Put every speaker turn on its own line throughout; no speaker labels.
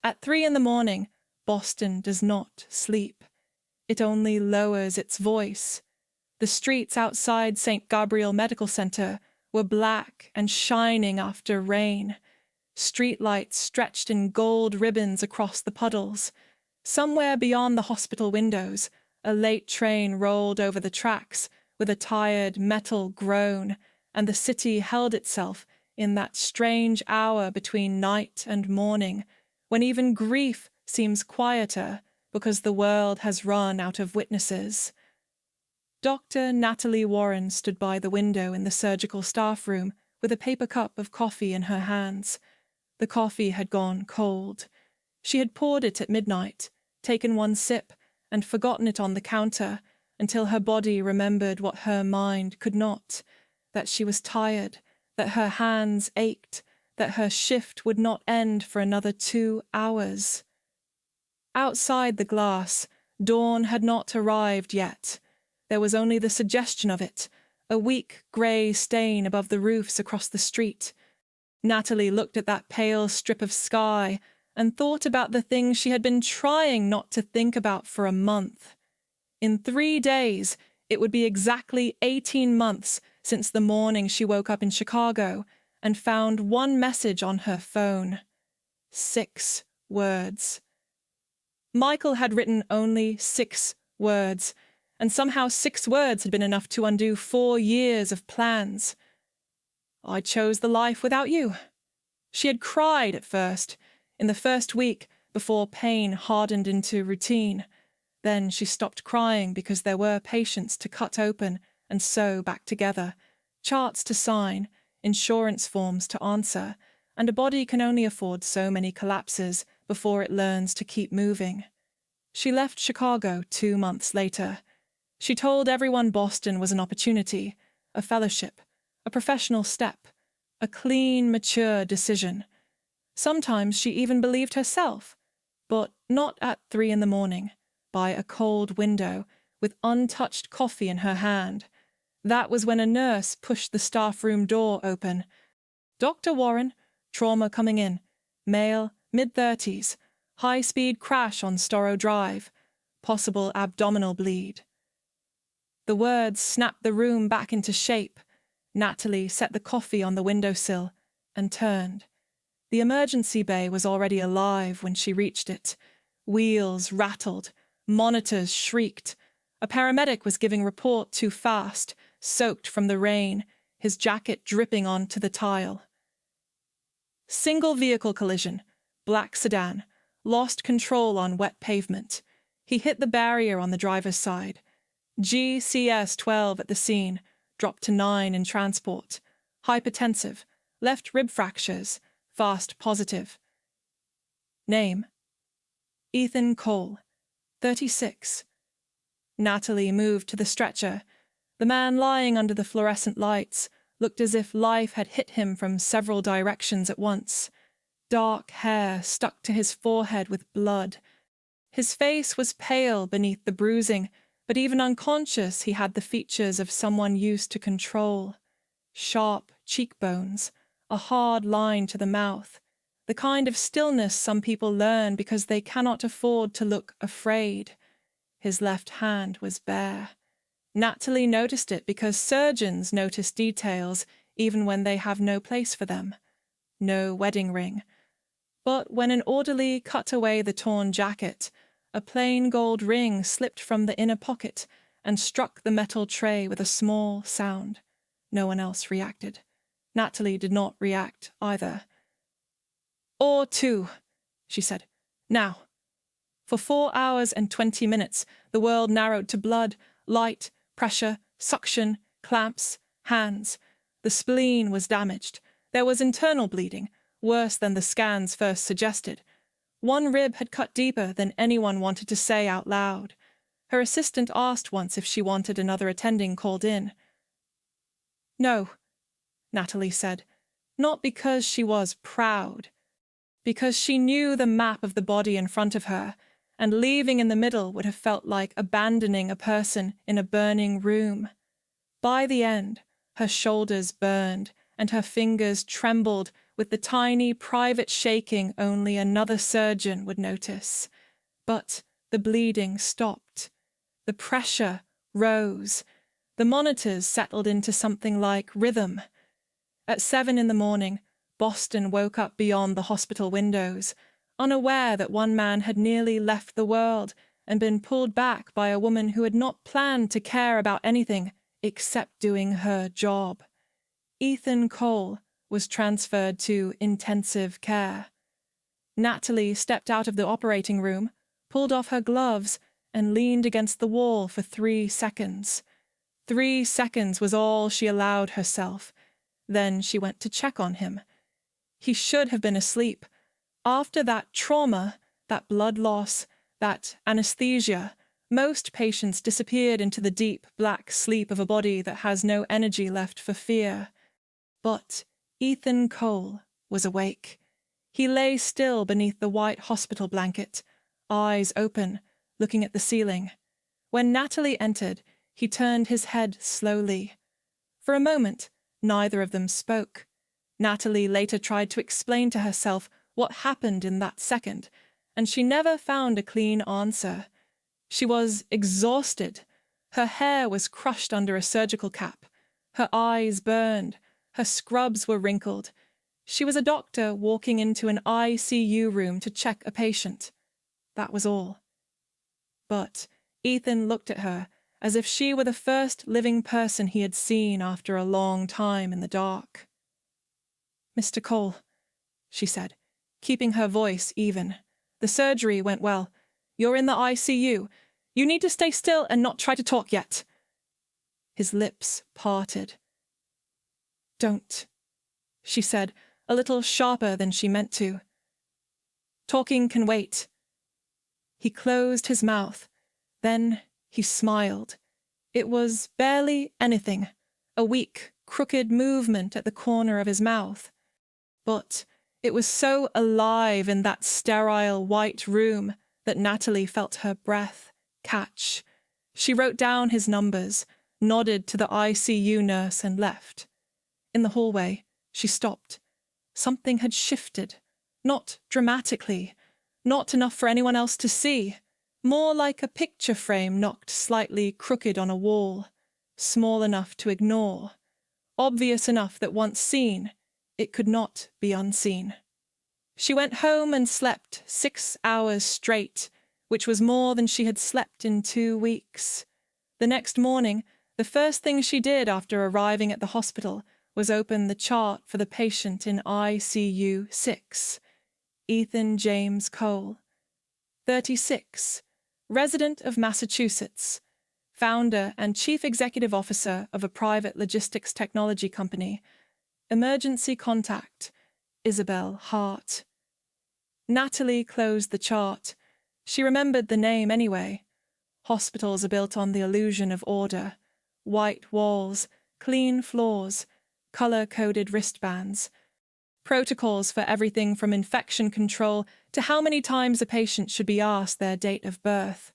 At 3 in the morning, Boston does not sleep. It only lowers its voice. The streets outside St. Gabriel Medical Center were black and shining after rain. Streetlights stretched in gold ribbons across the puddles. Somewhere beyond the hospital windows, a late train rolled over the tracks with a tired metal groan, and the city held itself in that strange hour between night and morning, when even grief seems quieter because the world has run out of witnesses. Dr. Natalie Warren stood by the window in the surgical staff room with a paper cup of coffee in her hands. The coffee had gone cold. She had poured it at midnight, taken one sip, and forgotten it on the counter until her body remembered what her mind could not, that she was tired, that her hands ached, that her shift would not end for another 2 hours. Outside the glass, dawn had not arrived yet. There was only the suggestion of it, a weak grey stain above the roofs across the street. Natalie looked at that pale strip of sky and thought about the things she had been trying not to think about for a month. In 3 days, it would be exactly 18 months since the morning she woke up in Chicago and found one message on her phone. 6 words. Michael had written only 6 words, and somehow 6 words had been enough to undo 4 years of plans. I chose the life without you. She had cried at first, in the first week, before pain hardened into routine. Then she stopped crying because there were patients to cut open and sew back together, charts to sign, insurance forms to answer, and a body can only afford so many collapses before it learns to keep moving. She left Chicago 2 months later. She told everyone Boston was an opportunity, a fellowship, a professional step, a clean, mature decision. Sometimes she even believed herself, but not at 3 in the morning, by a cold window, with untouched coffee in her hand. That was when a nurse pushed the staff room door open. Dr. Warren, trauma coming in, male, mid-30s, high-speed crash on Storrow Drive, possible abdominal bleed. The words snapped the room back into shape. Natalie set the coffee on the windowsill and turned. The emergency bay was already alive when she reached it. Wheels rattled, monitors shrieked. A paramedic was giving report too fast, soaked from the rain, his jacket dripping onto the tile. Single vehicle collision, black sedan, lost control on wet pavement. He hit the barrier on the driver's side. GCS 12 at the scene, dropped to 9 in transport. Hypertensive, left rib fractures, fast positive. Name: Ethan Cole, 36. Natalie moved to the stretcher. The man lying under the fluorescent lights looked as if life had hit him from several directions at once. Dark hair stuck to his forehead with blood. His face was pale beneath the bruising, but even unconscious he had the features of someone used to control. Sharp cheekbones, a hard line to the mouth, the kind of stillness some people learn because they cannot afford to look afraid. His left hand was bare. Natalie noticed it because surgeons notice details even when they have no place for them. No wedding ring. But when an orderly cut away the torn jacket, a plain gold ring slipped from the inner pocket and struck the metal tray with a small sound. No one else reacted. Natalie did not react either. "Or 2, she said. "Now." For 4 hours and 20 minutes, the world narrowed to blood, light, pressure, suction, clamps, hands. The spleen was damaged. There was internal bleeding, worse than the scans first suggested. One rib had cut deeper than anyone wanted to say out loud. Her assistant asked once if she wanted another attending called in. "No," Natalie said, not because she was proud, because she knew the map of the body in front of her, and leaving in the middle would have felt like abandoning a person in a burning room. By the end, her shoulders burned, and her fingers trembled with the tiny private shaking only another surgeon would notice. But the bleeding stopped. The pressure rose. The monitors settled into something like rhythm. At 7 in the morning, Boston woke up beyond the hospital windows, unaware that one man had nearly left the world and been pulled back by a woman who had not planned to care about anything except doing her job. Ethan Cole was transferred to intensive care. Natalie stepped out of the operating room, pulled off her gloves, and leaned against the wall for 3 seconds. 3 seconds was all she allowed herself. Then she went to check on him. He should have been asleep. After that trauma, that blood loss, that anesthesia, most patients disappeared into the deep, black sleep of a body that has no energy left for fear. But Ethan Cole was awake. He lay still beneath the white hospital blanket, eyes open, looking at the ceiling. When Natalie entered, he turned his head slowly. For a moment, neither of them spoke. Natalie later tried to explain to herself what happened in that second, and she never found a clean answer. She was exhausted. Her hair was crushed under a surgical cap. Her eyes burned. Her scrubs were wrinkled. She was a doctor walking into an ICU room to check a patient. That was all. But Ethan looked at her as if she were the first living person he had seen after a long time in the dark. "Mr. Cole," she said, keeping her voice even. "The surgery went well. You're in the ICU. You need to stay still and not try to talk yet." His lips parted. "Don't," she said, a little sharper than she meant to. "Talking can wait." He closed his mouth. Then he smiled. It was barely anything, a weak, crooked movement at the corner of his mouth. But it was so alive in that sterile white room that Natalie felt her breath catch. She wrote down his numbers, nodded to the ICU nurse and left. In the hallway, she stopped. Something had shifted, not dramatically, not enough for anyone else to see, more like a picture frame knocked slightly crooked on a wall, small enough to ignore, obvious enough that once seen, it could not be unseen. She went home and slept 6 hours straight, which was more than she had slept in 2 weeks. The next morning, the first thing she did after arriving at the hospital was open the chart for the patient in ICU 6, Ethan James Cole, 36, resident of Massachusetts, founder and chief executive officer of a private logistics technology company, emergency contact, Isabel Hart. Natalie closed the chart. She remembered the name anyway. Hospitals are built on the illusion of order. White walls, clean floors, color-coded wristbands. Protocols for everything from infection control to how many times a patient should be asked their date of birth.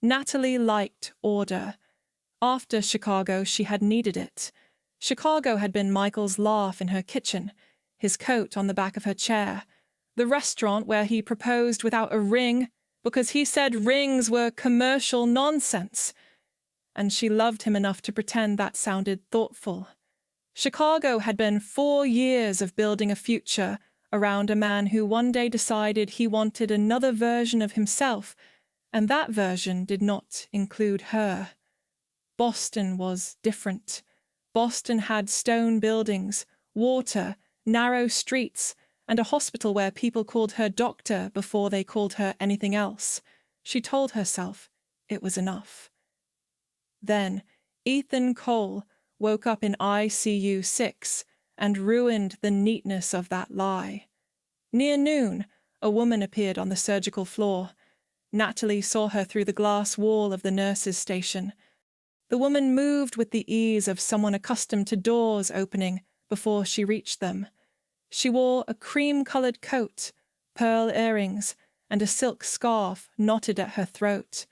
Natalie liked order. After Chicago, she had needed it. Chicago had been Michael's laugh in her kitchen, his coat on the back of her chair, the restaurant where he proposed without a ring because he said rings were commercial nonsense, and she loved him enough to pretend that sounded thoughtful. Chicago had been 4 years of building a future around a man who one day decided he wanted another version of himself, and that version did not include her. Boston was different. Boston had stone buildings, water, narrow streets, and a hospital where people called her doctor before they called her anything else. She told herself it was enough. Then Ethan Cole woke up in ICU 6 and ruined the neatness of that lie. Near noon, a woman appeared on the surgical floor. Natalie saw her through the glass wall of the nurses' station. The woman moved with the ease of someone accustomed to doors opening before she reached them. She wore a cream-colored coat, pearl earrings, and a silk scarf knotted at her throat.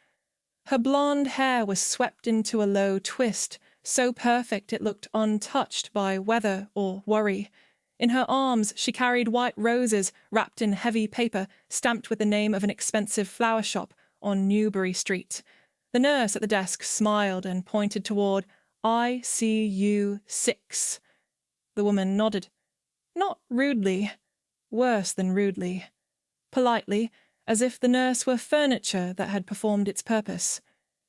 Her blonde hair was swept into a low twist, so perfect it looked untouched by weather or worry. In her arms, she carried white roses wrapped in heavy paper stamped with the name of an expensive flower shop on Newbury Street. The nurse at the desk smiled and pointed toward ICU 6. The woman nodded. Not rudely. Worse than rudely. Politely, as if the nurse were furniture that had performed its purpose.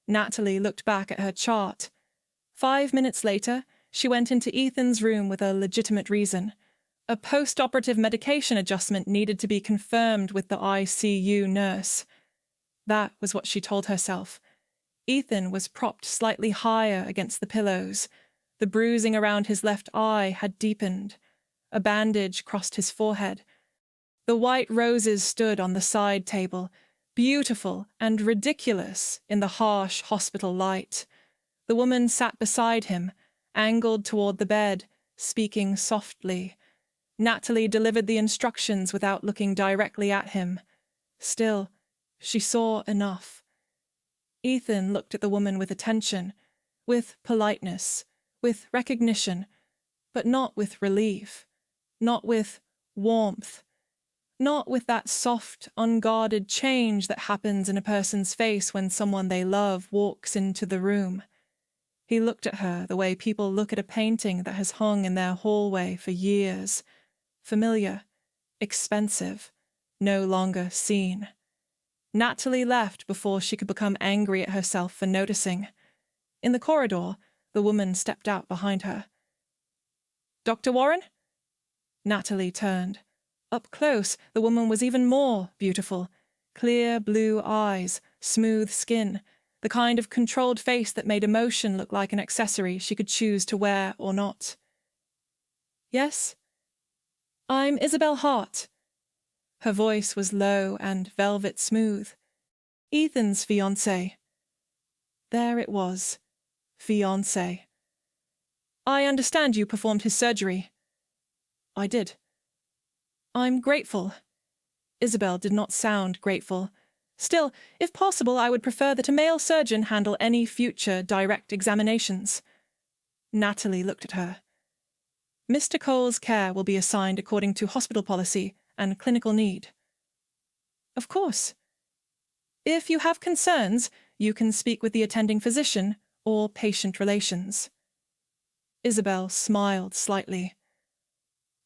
Natalie looked back at her chart. 5 minutes later, she went into Ethan's room with a legitimate reason. A post-operative medication adjustment needed to be confirmed with the ICU nurse. That was what she told herself. Ethan was propped slightly higher against the pillows. The bruising around his left eye had deepened. A bandage crossed his forehead. The white roses stood on the side table, beautiful and ridiculous in the harsh hospital light. The woman sat beside him, angled toward the bed, speaking softly. Natalie delivered the instructions without looking directly at him. Still, she saw enough. Ethan looked at the woman with attention, with politeness, with recognition, but not with relief, not with warmth, not with that soft, unguarded change that happens in a person's face when someone they love walks into the room. He looked at her the way people look at a painting that has hung in their hallway for years. Familiar, expensive, no longer seen. Natalie left before she could become angry at herself for noticing. In the corridor, the woman stepped out behind her. "Dr. Warren?" Natalie turned. Up close, the woman was even more beautiful. Clear blue eyes, smooth skin, the kind of controlled face that made emotion look like an accessory she could choose to wear or not. "Yes? I'm Isabel Hart." Her voice was low and velvet smooth. "Ethan's fiancée." There it was. Fiancée. "I understand you performed his surgery." "I did." "I'm grateful." Isabel did not sound grateful. "Still, if possible, I would prefer that a male surgeon handle any future direct examinations." Natalie looked at her. "Mr. Cole's care will be assigned according to hospital policy and clinical need." "Of course. If you have concerns, you can speak with the attending physician or patient relations." Isabel smiled slightly.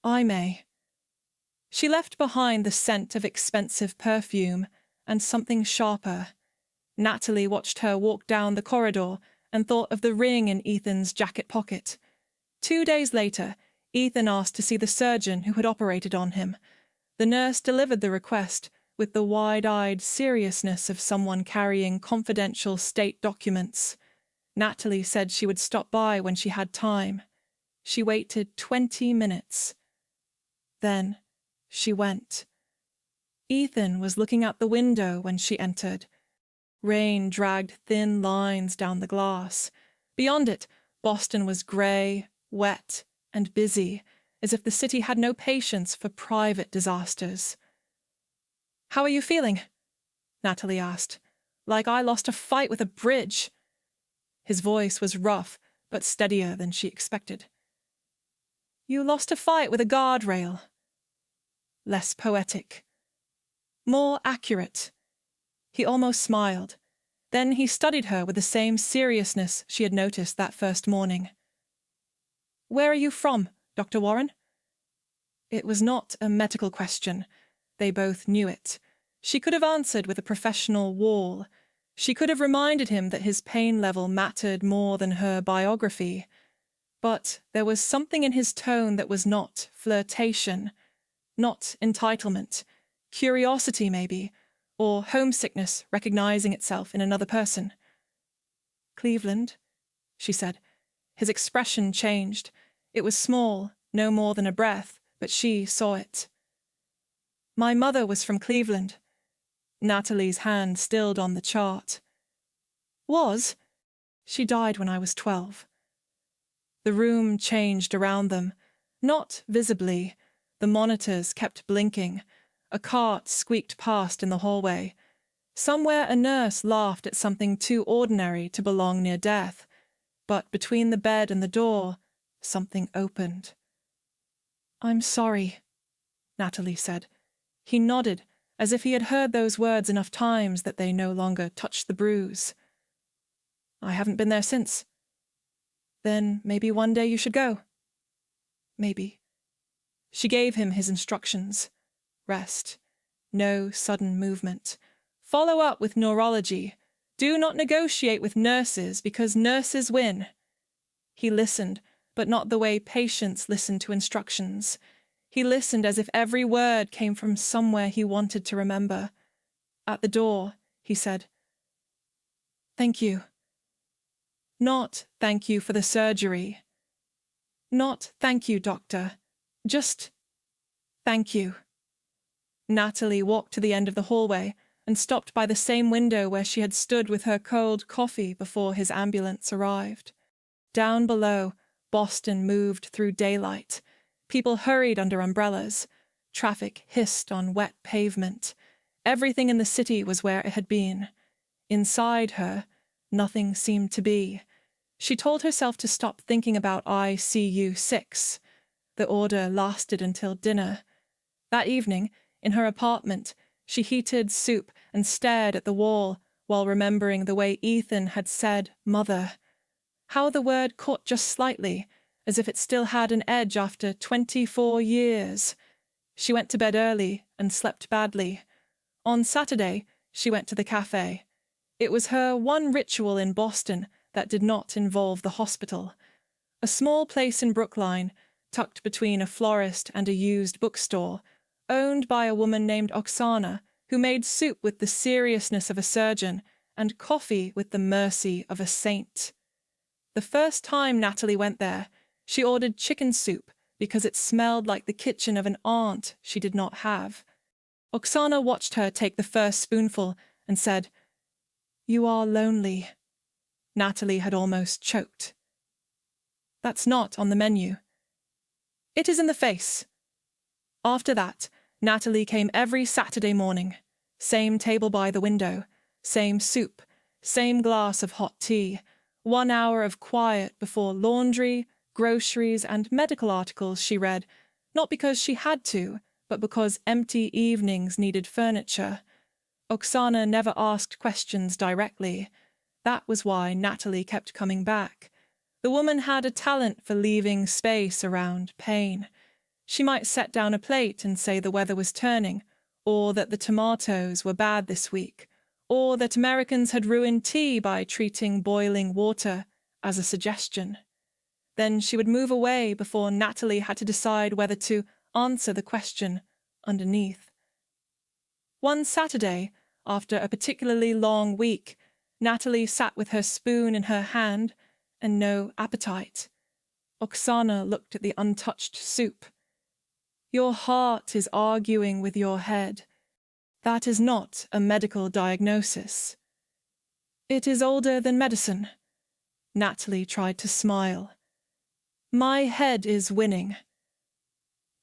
"I may." She left behind the scent of expensive perfume and something sharper. Natalie watched her walk down the corridor and thought of the ring in Ethan's jacket pocket. 2 days later, Ethan asked to see the surgeon who had operated on him. The nurse delivered the request with the wide-eyed seriousness of someone carrying confidential state documents. Natalie said she would stop by when she had time. She waited 20 minutes. Then she went. Ethan was looking out the window when she entered. Rain dragged thin lines down the glass. Beyond it, Boston was grey, wet, and busy, as if the city had no patience for private disasters. "How are you feeling?" Natalie asked. "Like I lost a fight with a bridge." His voice was rough, but steadier than she expected. "You lost a fight with a guardrail." Less poetic. More accurate. He almost smiled. Then he studied her with the same seriousness she had noticed that first morning. "Where are you from, Dr. Warren?" It was not a medical question. They both knew it. She could have answered with a professional wall. She could have reminded him that his pain level mattered more than her biography. But there was something in his tone that was not flirtation, not entitlement, curiosity maybe, or homesickness recognizing itself in another person. "Cleveland," she said. His expression changed. It was small, no more than a breath, but she saw it. "My mother was from Cleveland." Natalie's hand stilled on the chart. "Was? She died when I was 12. The room changed around them. Not visibly. The monitors kept blinking. A cart squeaked past in the hallway. Somewhere a nurse laughed at something too ordinary to belong near death. But between the bed and the door, something opened. I'm sorry, Natalie said. He nodded, as if he had heard those words enough times that they no longer touched the bruise. I haven't been there since. Then maybe one day you should go. Maybe. She gave him his instructions. Rest. No sudden movement. Follow up with neurology. Do not negotiate with nurses because nurses win. He listened, but not the way patients listen to instructions. He listened as if every word came from somewhere he wanted to remember. At the door, he said, "Thank you." Not thank you for the surgery. Not thank you, doctor. Just thank you. Natalie walked to the end of the hallway and stopped by the same window where she had stood with her cold coffee before his ambulance arrived. Down below, Boston moved through daylight. People hurried under umbrellas. Traffic hissed on wet pavement. Everything in the city was where it had been. Inside her, nothing seemed to be. She told herself to stop thinking about ICU 6. The order lasted until dinner. That evening, in her apartment, she heated soup and stared at the wall while remembering the way Ethan had said "mother." How the word caught just slightly, as if it still had an edge after 24 years. She went to bed early and slept badly. On Saturday, she went to the cafe. It was her one ritual in Boston that did not involve the hospital. A small place in Brookline, tucked between a florist and a used bookstore, owned by a woman named Oksana, who made soup with the seriousness of a surgeon and coffee with the mercy of a saint. The first time Natalie went there, she ordered chicken soup because it smelled like the kitchen of an aunt she did not have. Oksana watched her take the first spoonful and said, "You are lonely." Natalie had almost choked. "That's not on the menu." "It is in the face." After that, Natalie came every Saturday morning. Same table by the window, same soup, same glass of hot tea, 1 hour of quiet before laundry, groceries, and medical articles she read, not because she had to, but because empty evenings needed furniture. Oksana never asked questions directly. That was why Natalie kept coming back. The woman had a talent for leaving space around pain. She might set down a plate and say the weather was turning, or that the tomatoes were bad this week, or that Americans had ruined tea by treating boiling water as a suggestion. Then she would move away before Natalie had to decide whether to answer the question underneath. One Saturday, after a particularly long week, Natalie sat with her spoon in her hand and no appetite. Oksana looked at the untouched soup. "Your heart is arguing with your head. That is not a medical diagnosis." "It is older than medicine." Natalie tried to smile. "My head is winning."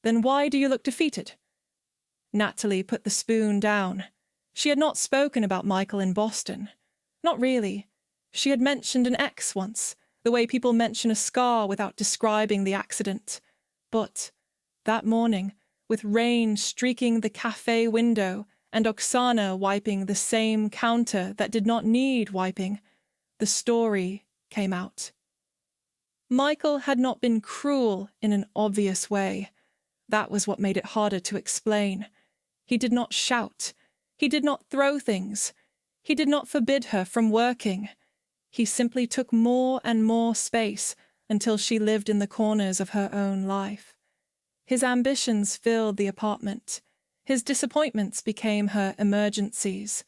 "Then why do you look defeated?" Natalie put the spoon down. She had not spoken about Michael in Boston. Not really. She had mentioned an ex once, the way people mention a scar without describing the accident. But that morning, with rain streaking the cafe window and Oksana wiping the same counter that did not need wiping, the story came out. Michael had not been cruel in an obvious way. That was what made it harder to explain. He did not shout. He did not throw things. He did not forbid her from working. He simply took more and more space until she lived in the corners of her own life. His ambitions filled the apartment. His disappointments became her emergencies.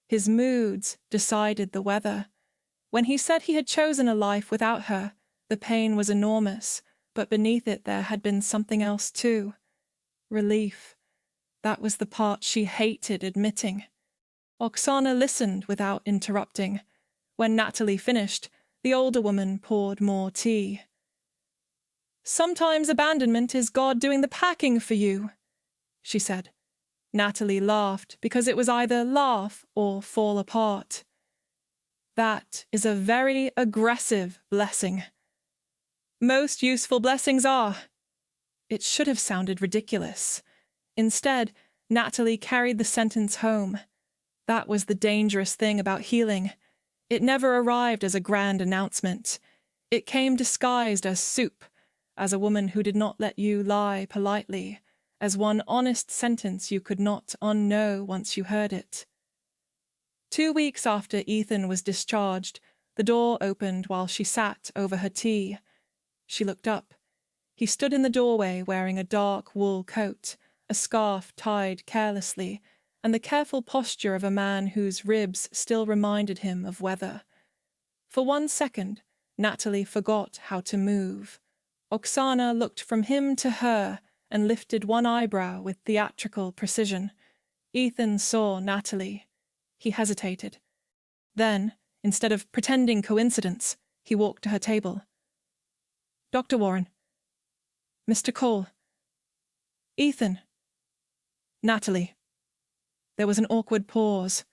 His moods decided the weather. When he said he had chosen a life without her, the pain was enormous, but beneath it there had been something else too. Relief. That was the part she hated admitting. Oksana listened without interrupting. When Natalie finished, the older woman poured more tea. "Sometimes abandonment is God doing the packing for you," she said. Natalie laughed because it was either laugh or fall apart. "That is a very aggressive blessing." "Most useful blessings are." It should have sounded ridiculous. Instead, Natalie carried the sentence home. That was the dangerous thing about healing. It never arrived as a grand announcement. It came disguised as soup, as a woman who did not let you lie politely, as one honest sentence you could not unknow once you heard it. 2 weeks after Ethan was discharged, the door opened while she sat over her tea. She looked up. He stood in the doorway wearing a dark wool coat, a scarf tied carelessly, and the careful posture of a man whose ribs still reminded him of weather. For 1 second, Natalie forgot how to move. Oksana looked from him to her and lifted one eyebrow with theatrical precision. Ethan saw Natalie. He hesitated. Then, instead of pretending coincidence, he walked to her table. "Dr. Warren." "Mr. Cole." "Ethan." "Natalie." There was an awkward pause.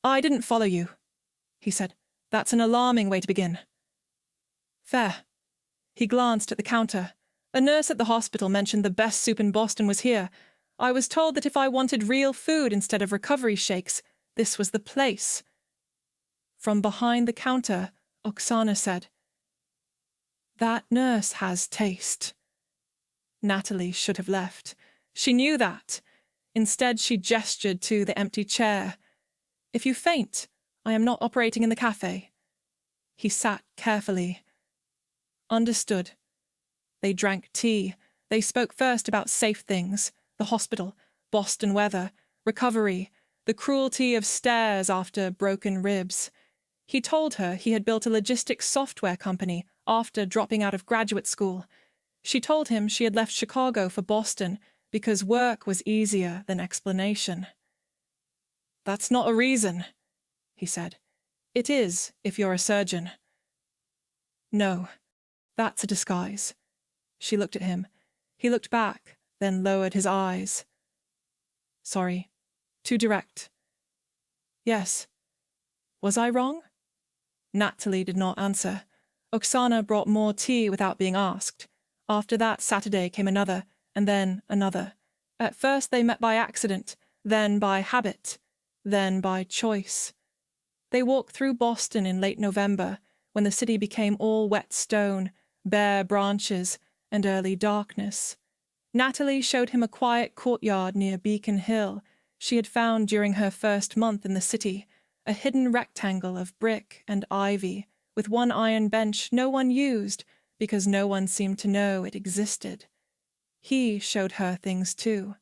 "I didn't follow you," he said. "That's an alarming way to begin." "Fair." He glanced at the counter. "A nurse at the hospital mentioned the best soup in Boston was here. I was told that if I wanted real food instead of recovery shakes, this was the place." From behind the counter, Oksana said, "That nurse has taste." Natalie should have left. She knew that. Instead, she gestured to the empty chair. "If you faint, I am not operating in the cafe." He sat carefully. Understood. They drank tea. They spoke first about safe things, the hospital, Boston weather, recovery, the cruelty of stairs after broken ribs. He told her he had built a logistics software company after dropping out of graduate school. She told him she had left Chicago for Boston because work was easier than explanation. "That's not a reason," he said. "It is, if you're a surgeon." "No, that's a disguise." She looked at him. He looked back, then lowered his eyes. "Sorry. Too direct." "Yes. Was I wrong?" Natalie did not answer. Oksana brought more tea without being asked. After that Saturday came another, and then another. At first they met by accident, then by habit, then by choice. They walked through Boston in late November, when the city became all wet stone, bare branches, and early darkness. Natalie showed him a quiet courtyard near Beacon Hill she had found during her first month in the city, a hidden rectangle of brick and ivy, with one iron bench no one used because no one seemed to know it existed. He showed her things too.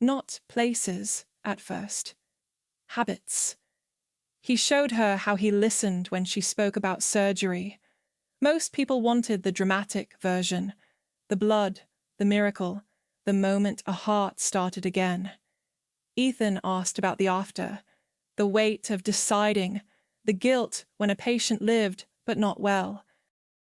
Not places, at first. Habits. He showed her how he listened when she spoke about surgery. Most people wanted the dramatic version, the blood, the miracle, the moment a heart started again. Ethan asked about the after, the weight of deciding, the guilt when a patient lived but not well,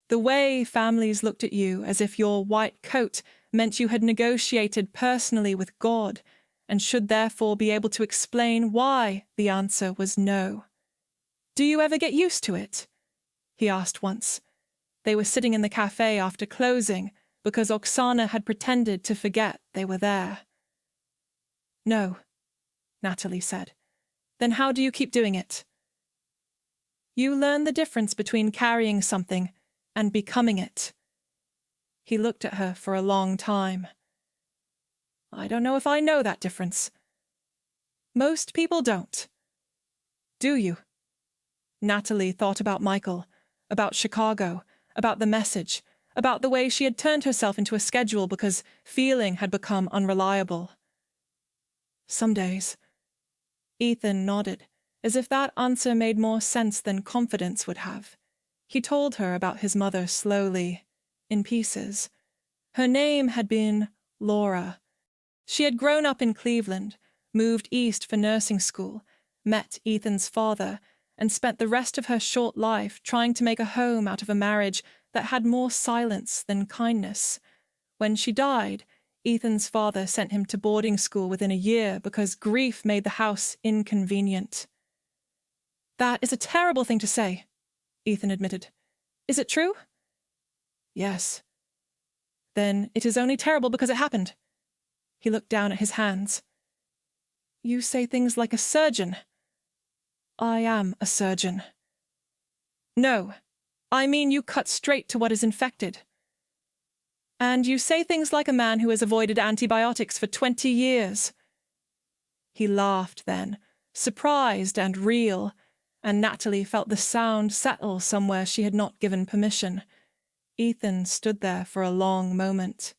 the way families looked at you as if your white coat meant you had negotiated personally with God and should therefore be able to explain why the answer was no. "Do you ever get used to it?" he asked once. They were sitting in the cafe after closing because Oksana had pretended to forget they were there. "No," Natalie said. "Then how do you keep doing it?" "You learn the difference between carrying something and becoming it." He looked at her for a long time. "I don't know if I know that difference." "Most people don't." "Do you?" Natalie thought about Michael, about Chicago, about the message, about the way she had turned herself into a schedule because feeling had become unreliable. "Some days." Ethan nodded, as if that answer made more sense than confidence would have. He told her about his mother slowly, in pieces. Her name had been Laura. She had grown up in Cleveland, moved east for nursing school, met Ethan's father, and spent the rest of her short life trying to make a home out of a marriage that had more silence than kindness. When she died, Ethan's father sent him to boarding school within a year because grief made the house inconvenient. "That is a terrible thing to say," Ethan admitted. "Is it true?" "Yes." Then it is only terrible because it happened. He looked down at his hands. You say things like a surgeon. I am a surgeon. No, I mean you cut straight to what is infected. And you say things like a man who has avoided antibiotics for 20 years. He laughed then, surprised and real, and Natalie felt the sound settle somewhere she had not given permission. Ethan stood there for a long moment.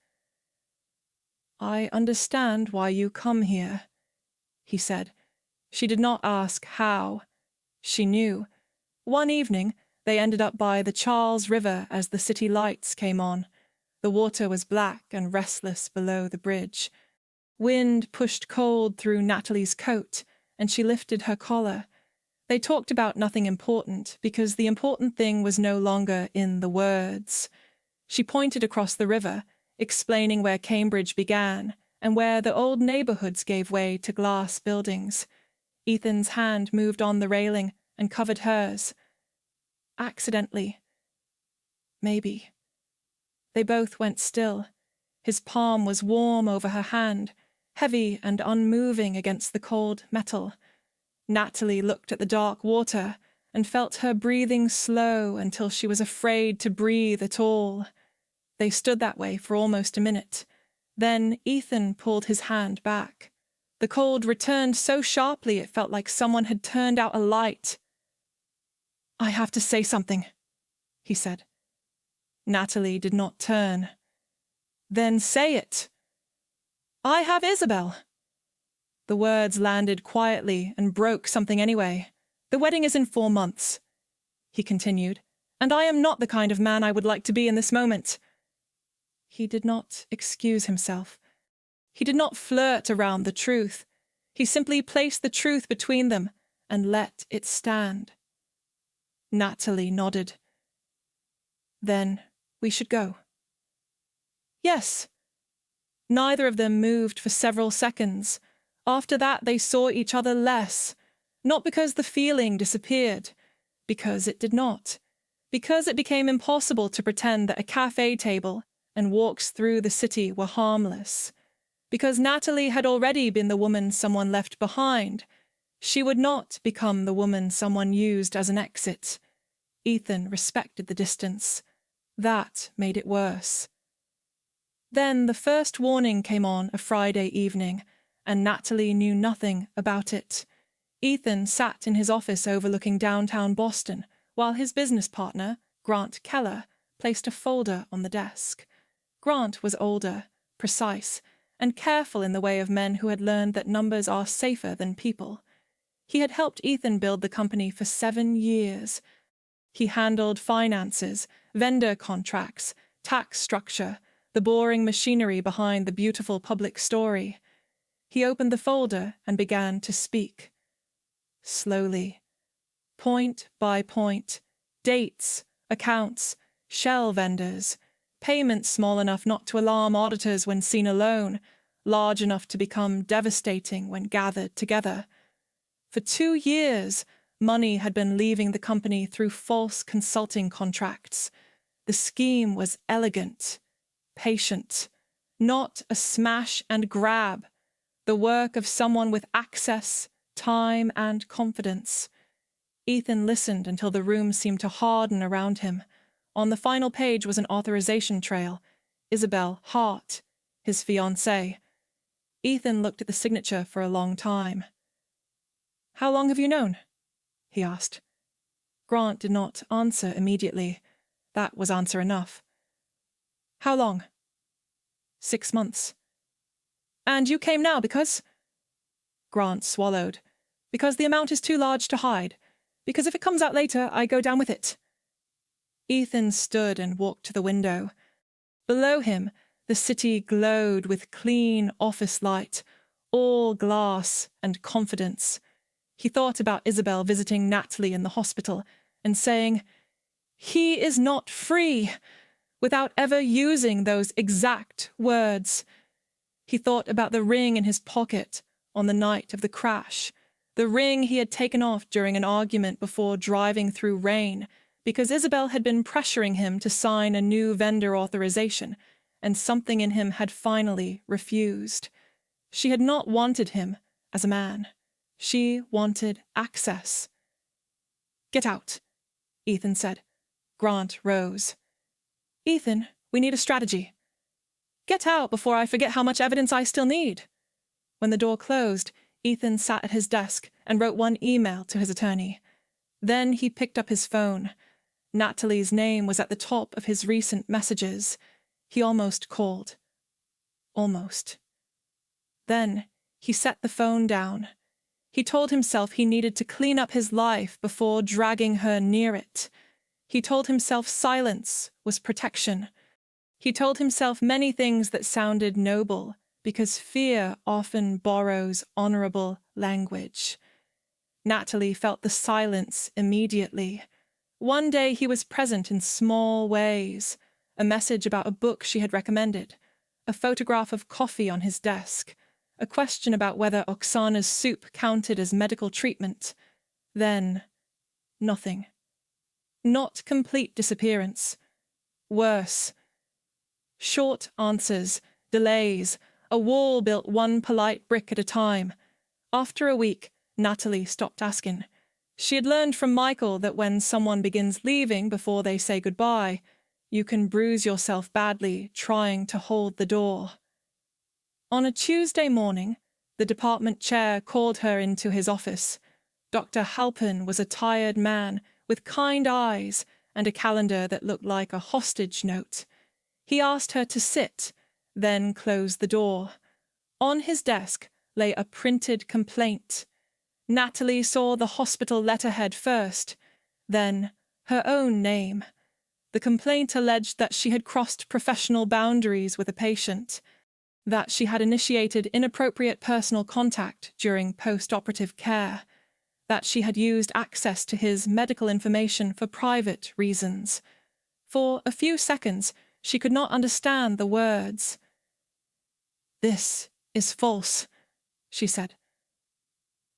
I understand why you come here, he said. She did not ask how. She knew. One evening, they ended up by the Charles River as the city lights came on. The water was black and restless below the bridge. Wind pushed cold through Natalie's coat, and she lifted her collar. They talked about nothing important, because the important thing was no longer in the words. She pointed across the river, explaining where Cambridge began, and where the old neighborhoods gave way to glass buildings. Ethan's hand moved on the railing and covered hers. Accidentally. Maybe. They both went still. His palm was warm over her hand, heavy and unmoving against the cold metal. Natalie looked at the dark water and felt her breathing slow until she was afraid to breathe at all. They stood that way for almost a minute. Then Ethan pulled his hand back. The cold returned so sharply it felt like someone had turned out a light. I have to say something, he said. Natalie did not turn. Then say it. I have Isabel. The words landed quietly and broke something anyway. The wedding is in 4 months, he continued, and I am not the kind of man I would like to be in this moment. He did not excuse himself. He did not flirt around the truth. He simply placed the truth between them and let it stand. Natalie nodded. Then we should go. Yes. Neither of them moved for several seconds. After that they saw each other less, not because the feeling disappeared, because it did not, because it became impossible to pretend that a cafe table and walks through the city were harmless, because Natalie had already been the woman someone left behind. She would not become the woman someone used as an exit. Ethan respected the distance. That made it worse. Then the first warning came on a Friday evening, and Natalie knew nothing about it. Ethan sat in his office overlooking downtown Boston, while his business partner, Grant Keller, placed a folder on the desk. Grant was older, precise, and careful in the way of men who had learned that numbers are safer than people. He had helped Ethan build the company for 7 years. He handled finances, vendor contracts, tax structure, the boring machinery behind the beautiful public story. He opened the folder and began to speak. Slowly. Point by point. Dates, accounts, shell vendors, payments small enough not to alarm auditors when seen alone, large enough to become devastating when gathered together. For 2 years, money had been leaving the company through false consulting contracts. The scheme was elegant, patient, not a smash and grab, the work of someone with access, time, and confidence. Ethan listened until the room seemed to harden around him. On the final page was an authorization trail. Isabel Hart, his fiancée. Ethan looked at the signature for a long time. How long have you known? He asked. Grant did not answer immediately. That was answer enough. How long? 6 months. And you came now because? Grant swallowed. Because the amount is too large to hide. Because if it comes out later, I go down with it. Ethan stood and walked to the window. Below him, the city glowed with clean office light, all glass and confidence. He thought about Isabel visiting Natalie in the hospital and saying, "He is not free," without ever using those exact words. He thought about the ring in his pocket on the night of the crash, the ring he had taken off during an argument before driving through rain, because Isabel had been pressuring him to sign a new vendor authorization, and something in him had finally refused. She had not wanted him as a man. She wanted access. "Get out," Ethan said. Grant rose. "Ethan, we need a strategy." "Get out before I forget how much evidence I still need." When the door closed, Ethan sat at his desk and wrote one email to his attorney. Then he picked up his phone. Natalie's name was at the top of his recent messages. He almost called. Almost. Then he set the phone down. He told himself he needed to clean up his life before dragging her near it. He told himself silence was protection. He told himself many things that sounded noble, because fear often borrows honorable language. Natalie felt the silence immediately. One day he was present in small ways. A message about a book she had recommended, a photograph of coffee on his desk, a question about whether Oksana's soup counted as medical treatment. Then, nothing. Not complete disappearance. Worse. Short answers, delays, a wall built one polite brick at a time. After a week, Natalie stopped asking. She had learned from Michael that when someone begins leaving before they say goodbye, you can bruise yourself badly trying to hold the door. On a Tuesday morning, the department chair called her into his office. Dr. Halpin was a tired man with kind eyes and a calendar that looked like a hostage note. He asked her to sit, then closed the door. On his desk lay a printed complaint. Natalie saw the hospital letterhead first, then her own name. The complaint alleged that she had crossed professional boundaries with a patient, that she had initiated inappropriate personal contact during post-operative care, that she had used access to his medical information for private reasons. For a few seconds, she could not understand the words. "This is false," she said.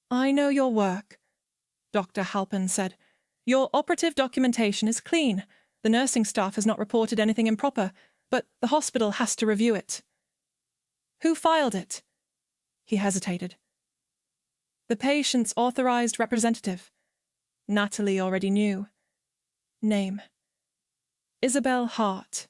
"I know your work," Dr. Halpin said. "Your operative documentation is clean. The nursing staff has not reported anything improper, but the hospital has to review it." "Who filed it?" He hesitated. "The patient's authorized representative." Natalie already knew. Name: Isabel Hart.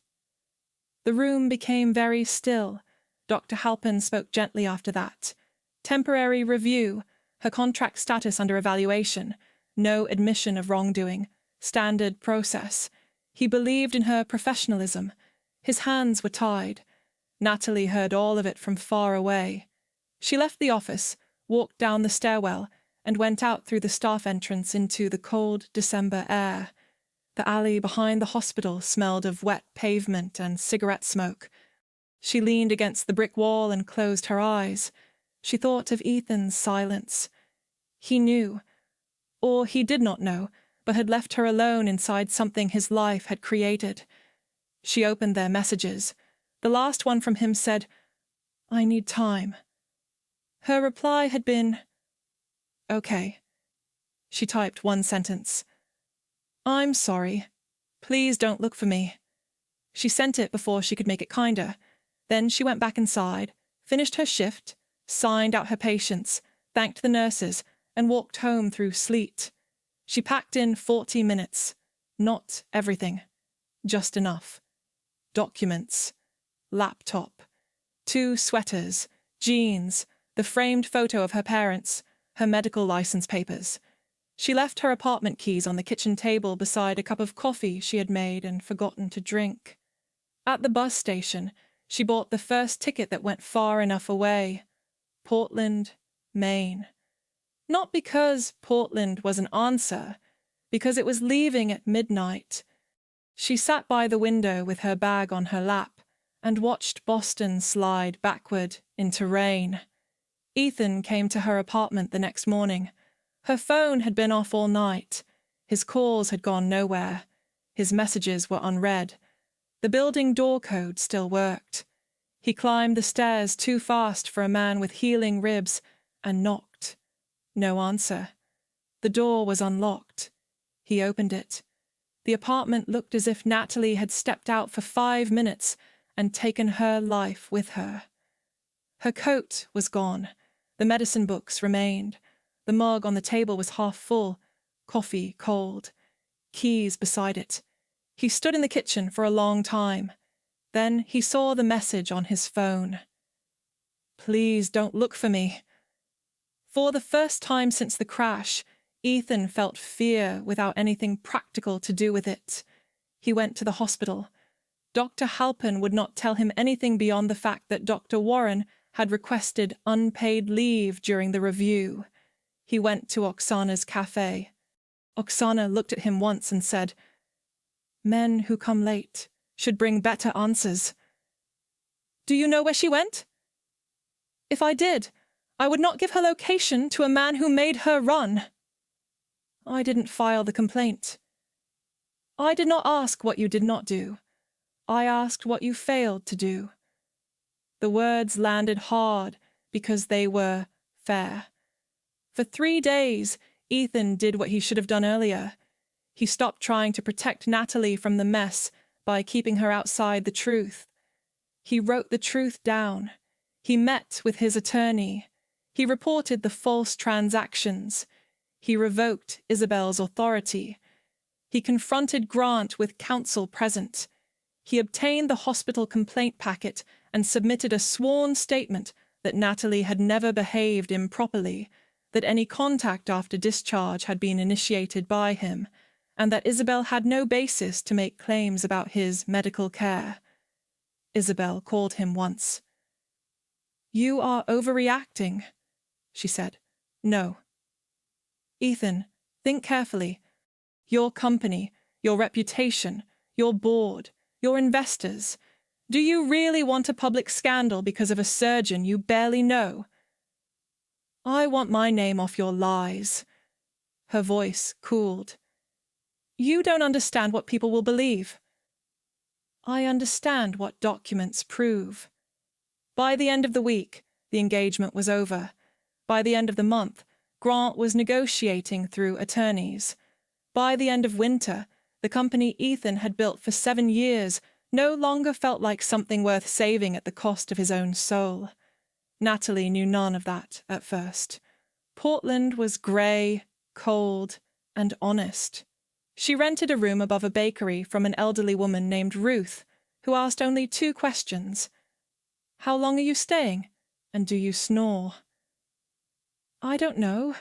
The room became very still. Dr. Halpin spoke gently after that. Temporary review, her contract status under evaluation, no admission of wrongdoing, standard process. He believed in her professionalism. His hands were tied. Natalie heard all of it from far away. She left the office, walked down the stairwell, and went out through the staff entrance into the cold December air. The alley behind the hospital smelled of wet pavement and cigarette smoke. She leaned against the brick wall and closed her eyes. She thought of Ethan's silence. He knew, or he did not know, but had left her alone inside something his life had created. She opened their messages. The last one from him said, "I need time." Her reply had been, "Okay." She typed one sentence. "I'm sorry. Please don't look for me." She sent it before she could make it kinder. Then she went back inside, finished her shift, signed out her patients, thanked the nurses, and walked home through sleet. She packed in 40 minutes. Not everything. Just enough. Documents. Laptop. 2 sweaters. Jeans. The framed photo of her parents. Her medical license papers. She left her apartment keys on the kitchen table beside a cup of coffee she had made and forgotten to drink. At the bus station, she bought the first ticket that went far enough away. Portland, Maine. Not because Portland was an answer, because it was leaving at midnight. She sat by the window with her bag on her lap and watched Boston slide backward into rain. Ethan came to her apartment the next morning. Her phone had been off all night. His calls had gone nowhere. His messages were unread. The building door code still worked. He climbed the stairs too fast for a man with healing ribs and knocked. No answer. The door was unlocked. He opened it. The apartment looked as if Natalie had stepped out for 5 minutes and taken her life with her. Her coat was gone. The medicine books remained. The mug on the table was half full, coffee cold, keys beside it. He stood in the kitchen for a long time. Then he saw the message on his phone. "Please don't look for me." For the first time since the crash, Ethan felt fear without anything practical to do with it. He went to the hospital. Dr. Halpin would not tell him anything beyond the fact that Dr. Warren had requested unpaid leave during the review. He went to Oksana's cafe. Oksana looked at him once and said, "Men who come late should bring better answers." "Do you know where she went?" "If I did, I would not give her location to a man who made her run." "I didn't file the complaint." "I did not ask what you did not do. I asked what you failed to do." The words landed hard because they were fair. For 3 days, Ethan did what he should have done earlier. He stopped trying to protect Natalie from the mess by keeping her outside the truth. He wrote the truth down. He met with his attorney. He reported the false transactions. He revoked Isabel's authority. He confronted Grant with counsel present. He obtained the hospital complaint packet and submitted a sworn statement that Natalie had never behaved improperly, that any contact after discharge had been initiated by him, and that Isabel had no basis to make claims about his medical care. Isabel called him once. "You are overreacting," she said. "No." "Ethan, think carefully. Your company, your reputation, your board, your investors. Do you really want a public scandal because of a surgeon you barely know?" "I want my name off your lies." Her voice cooled. "You don't understand what people will believe." "I understand what documents prove." By the end of the week, the engagement was over. By the end of the month, Grant was negotiating through attorneys. By the end of winter, the company Ethan had built for 7 years no longer felt like something worth saving at the cost of his own soul. Natalie knew none of that at first. Portland was grey, cold, and honest. She rented a room above a bakery from an elderly woman named Ruth, who asked only 2 questions. "How long are you staying? And do you snore?" "I don't know,"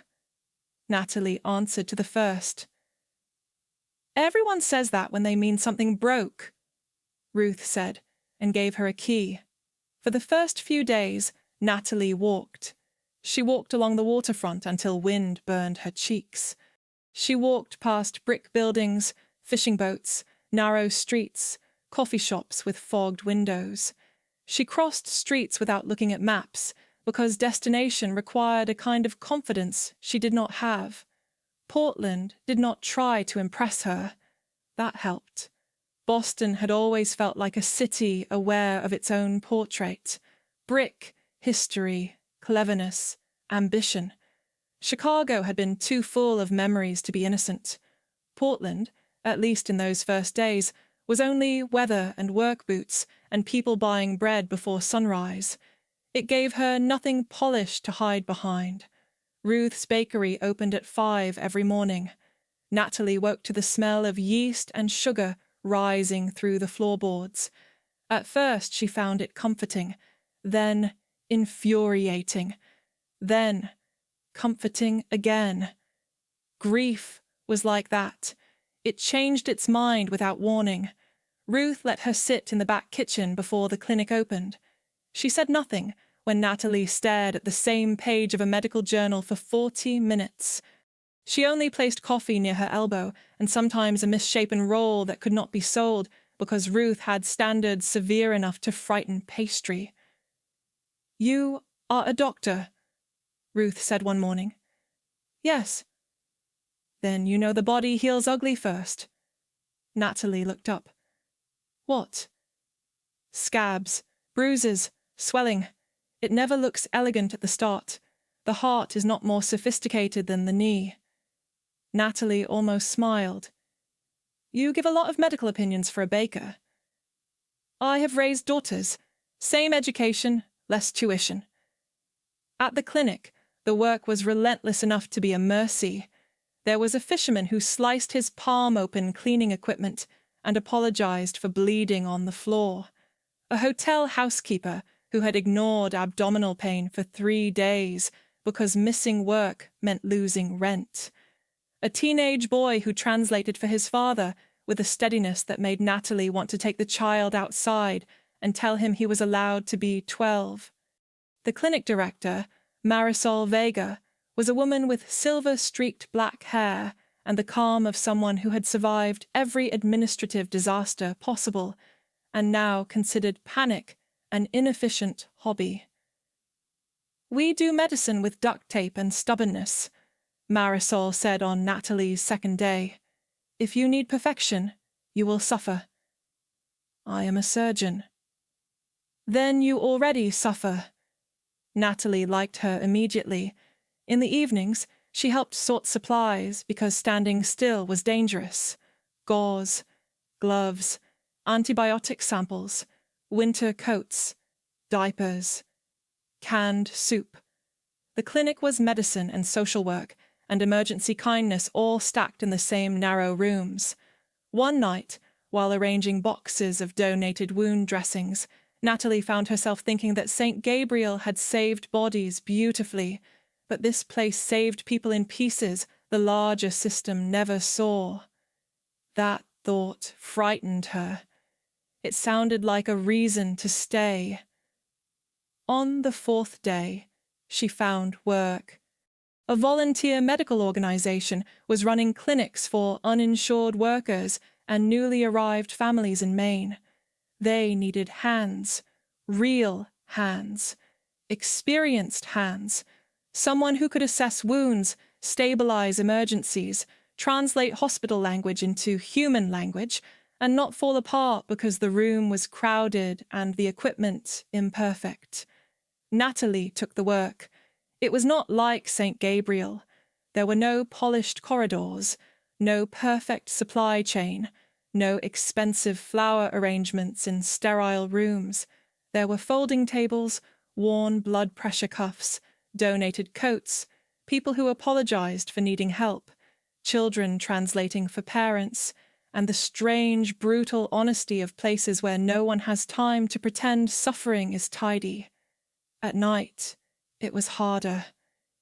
Natalie answered to the first. "Everyone says that when they mean something broke," Ruth said, and gave her a key. For the first few days, Natalie walked. She walked along the waterfront until wind burned her cheeks. She walked past brick buildings, fishing boats, narrow streets, coffee shops with fogged windows. She crossed streets without looking at maps, because destination required a kind of confidence she did not have. Portland did not try to impress her. That helped. Boston had always felt like a city aware of its own portrait. Brick, history, cleverness, ambition. Chicago had been too full of memories to be innocent. Portland, at least in those first days, was only weather and work boots and people buying bread before sunrise. It gave her nothing polished to hide behind. Ruth's bakery opened at 5 every morning. Natalie woke to the smell of yeast and sugar rising through the floorboards. At first she found it comforting, then infuriating, then comforting again. Grief was like that. It changed its mind without warning. Ruth let her sit in the back kitchen before the clinic opened. She said nothing when Natalie stared at the same page of a medical journal for 40 minutes. She only placed coffee near her elbow and sometimes a misshapen roll that could not be sold because Ruth had standards severe enough to frighten pastry. "You are a doctor," Ruth said one morning. "Yes." "Then you know the body heals ugly first." Natalie looked up. "What?" "Scabs, bruises, swelling. It never looks elegant at the start. The heart is not more sophisticated than the knee." Natalie almost smiled. "You give a lot of medical opinions for a baker." I have raised daughters. Same education, less tuition. At the clinic, the work was relentless enough to be a mercy. There was a fisherman who sliced his palm open cleaning equipment and apologized for bleeding on the floor. A hotel housekeeper who had ignored abdominal pain for 3 days because missing work meant losing rent. A teenage boy who translated for his father with a steadiness that made Natalie want to take the child outside and tell him he was allowed to be 12. The clinic director, Marisol Vega, was a woman with silver-streaked black hair and the calm of someone who had survived every administrative disaster possible and now considered panic an inefficient hobby. "We do medicine with duct tape and stubbornness," Marisol said on Natalie's second day. "If you need perfection, you will suffer." "I am a surgeon." "Then you already suffer." Natalie liked her immediately. In the evenings, she helped sort supplies because standing still was dangerous. Gauze, gloves, antibiotic samples, winter coats, diapers, canned soup. The clinic was medicine and social work and emergency kindness all stacked in the same narrow rooms. One night, while arranging boxes of donated wound dressings, Natalie found herself thinking that St. Gabriel had saved bodies beautifully, but this place saved people in pieces the larger system never saw. That thought frightened her. It sounded like a reason to stay. On the 4th day, she found work. A volunteer medical organization was running clinics for uninsured workers and newly arrived families in Maine. They needed hands, real hands, experienced hands, someone who could assess wounds, stabilize emergencies, translate hospital language into human language, and not fall apart because the room was crowded and the equipment imperfect. Natalie took the work. It was not like St. Gabriel. There were no polished corridors, no perfect supply chain, no expensive flower arrangements in sterile rooms. There were folding tables, worn blood pressure cuffs, donated coats, people who apologized for needing help, children translating for parents, and the strange, brutal honesty of places where no one has time to pretend suffering is tidy. At night, it was harder.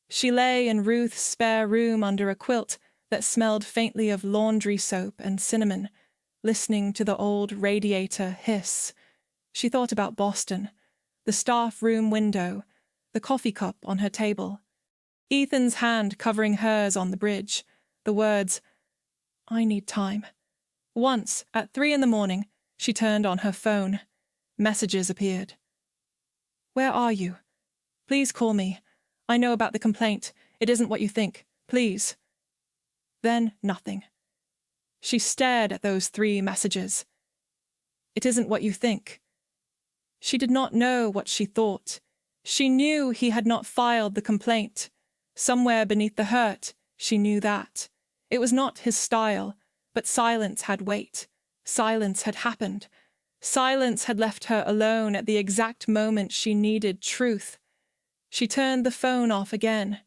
She lay in Ruth's spare room under a quilt that smelled faintly of laundry soap and cinnamon, listening to the old radiator hiss. She thought about Boston, the staff room window, the coffee cup on her table, Ethan's hand covering hers on the bridge, the words, "I need time." Once, at 3 a.m, she turned on her phone. Messages appeared. "Where are you? Please call me. I know about the complaint. It isn't what you think. Please." Then nothing. She stared at those 3 messages. "It isn't what you think." She did not know what she thought. She knew he had not filed the complaint. Somewhere beneath the hurt, she knew that. It was not his style, but silence had weight. Silence had happened. Silence had left her alone at the exact moment she needed truth. She turned the phone off again.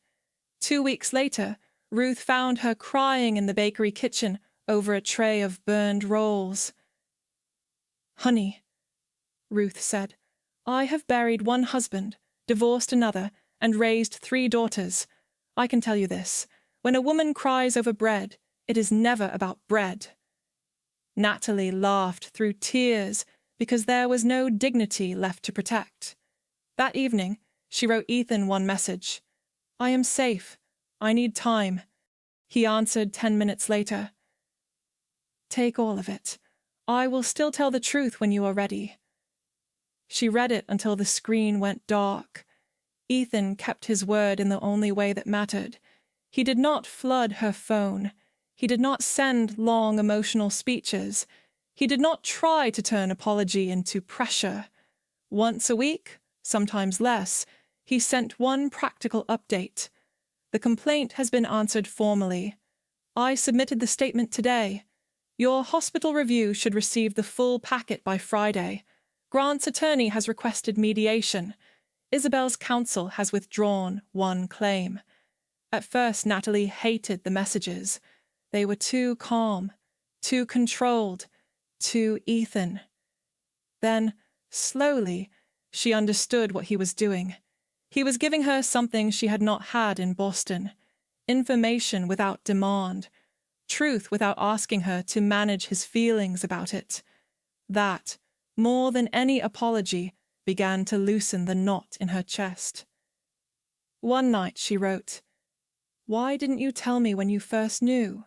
2 weeks later, Ruth found her crying in the bakery kitchen over a tray of burned rolls. "Honey," Ruth said, "I have buried one husband, divorced another, and raised 3 daughters. I can tell you this. When a woman cries over bread, it is never about bread." Natalie laughed through tears because there was no dignity left to protect. That evening, she wrote Ethan one message. "I am safe. I need time." He answered 10 minutes later. "Take all of it. I will still tell the truth when you are ready." She read it until the screen went dark. Ethan kept his word in the only way that mattered. He did not flood her phone. He did not send long emotional speeches. He did not try to turn apology into pressure. Once a week, sometimes less, he sent one practical update. "The complaint has been answered formally. I submitted the statement today. Your hospital review should receive the full packet by Friday. Grant's attorney has requested mediation. Isabel's counsel has withdrawn one claim. At first, Natalie hated the messages. They were too calm, too controlled, too Ethan. Then, slowly, she understood what he was doing. He was giving her something she had not had in Boston. Information without demand. Truth without asking her to manage his feelings about it. That, more than any apology, began to loosen the knot in her chest. One night she wrote, "Why didn't you tell me when you first knew?"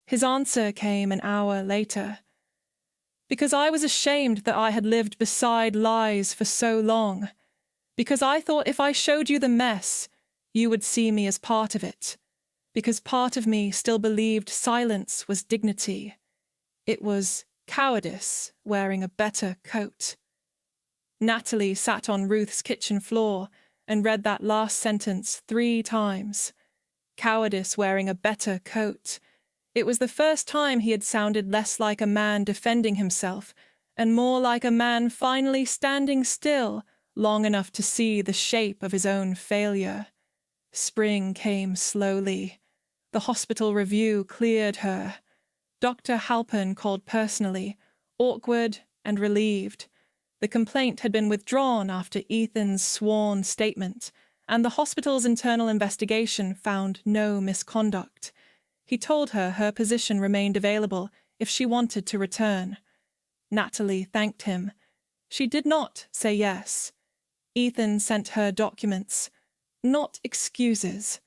His answer came an hour later. "Because I was ashamed that I had lived beside lies for so long. Because I thought if I showed you the mess, you would see me as part of it. Because part of me still believed silence was dignity. It was cowardice wearing a better coat." Natalie sat on Ruth's kitchen floor and read that last sentence 3 times. Cowardice wearing a better coat. It was the first time he had sounded less like a man defending himself and more like a man finally standing still long enough to see the shape of his own failure. Spring came slowly. The hospital review cleared her. Dr. Halpern called personally, awkward and relieved. The complaint had been withdrawn after Ethan's sworn statement, and the hospital's internal investigation found no misconduct. He told her position remained available if she wanted to return. Natalie thanked him. She did not say yes. Ethan sent her documents. Not excuses.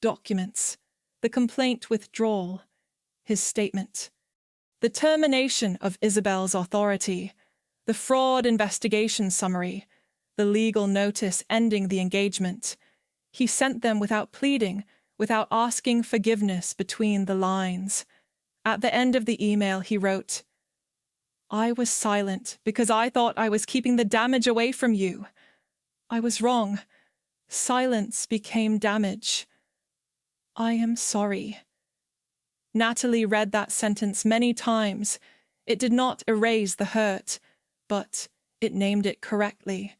Documents. The complaint withdrawal. His statement. The termination of Isabel's authority. The fraud investigation summary. The legal notice ending the engagement. He sent them without pleading, without asking forgiveness between the lines. At the end of the email he wrote, "I was silent because I thought I was keeping the damage away from you. I was wrong. Silence became damage. I am sorry." Natalie read that sentence many times. It did not erase the hurt, but it named it correctly.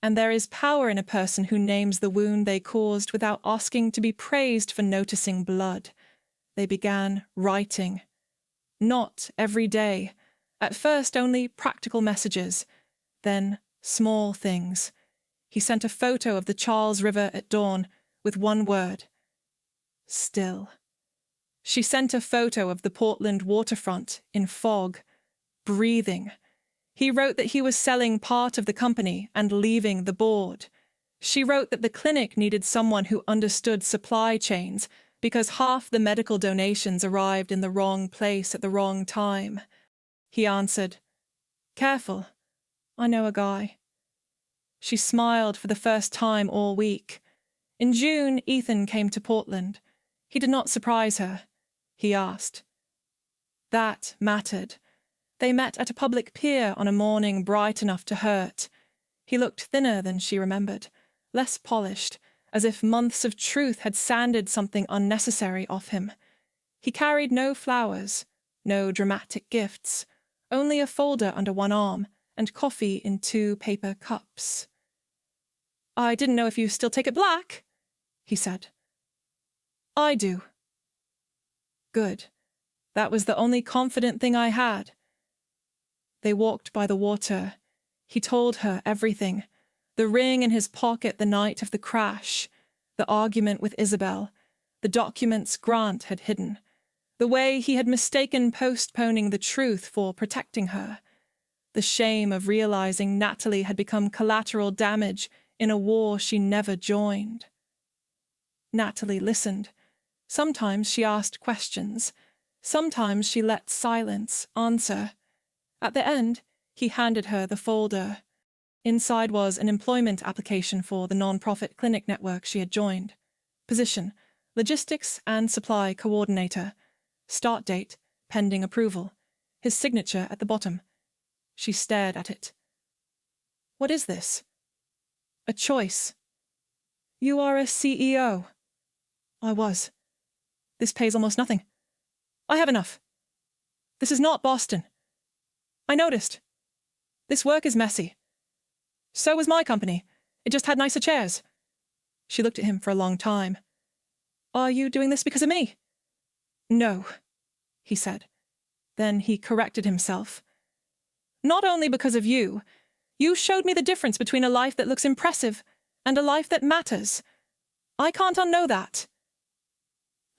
And there is power in a person who names the wound they caused without asking to be praised for noticing blood. They began writing. Not every day. At first only practical messages. Then small things. He sent a photo of the Charles River at dawn with one word. Still. She sent a photo of the Portland waterfront in fog. Breathing. He wrote that he was selling part of the company and leaving the board. She wrote that the clinic needed someone who understood supply chains because half the medical donations arrived in the wrong place at the wrong time. He answered, "Careful. I know a guy." She smiled for the first time all week. In June, Ethan came to Portland. He did not surprise her. He asked. That mattered. They met at a public pier on a morning bright enough to hurt. He looked thinner than she remembered, less polished, as if months of truth had sanded something unnecessary off him. He carried no flowers, no dramatic gifts, only a folder under one arm and coffee in 2 paper cups. "I didn't know if you still take it black," he said. "I do." Good. That was the only confident thing I had. They walked by the water. He told her everything. The ring in his pocket the night of the crash, the argument with Isabel, the documents Grant had hidden, the way he had mistaken postponing the truth for protecting her, the shame of realizing Natalie had become collateral damage in a war she never joined. Natalie listened. Sometimes she asked questions. Sometimes she let silence answer. At the end, he handed her the folder. Inside was an employment application for the non-profit clinic network she had joined. Position, Logistics and Supply Coordinator. Start date, pending approval. His signature at the bottom. She stared at it. "What is this?" "A choice." "You are a CEO." "I was. This pays almost nothing. I have enough. This is not Boston. I noticed. This work is messy. So was my company. It just had nicer chairs. She looked at him for a long time. Are you doing this because of me? No, he said. Then he corrected himself. Not only because of you. You showed me the difference between a life that looks impressive and a life that matters. I can't unknow that.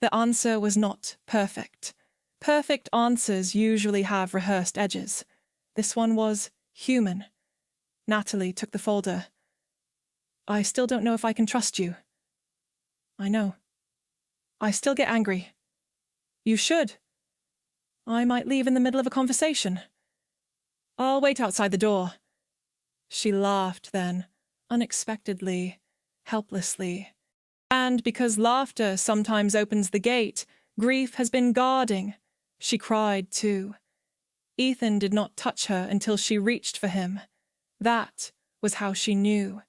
The answer was not perfect. Perfect answers usually have rehearsed edges. This one was human. Natalie took the folder. I still don't know if I can trust you. I know. I still get angry. You should. I might leave in the middle of a conversation. I'll wait outside the door. She laughed then, unexpectedly, helplessly. And because laughter sometimes opens the gate, grief has been guarding. She cried too. Ethan did not touch her until she reached for him. That was how she knew.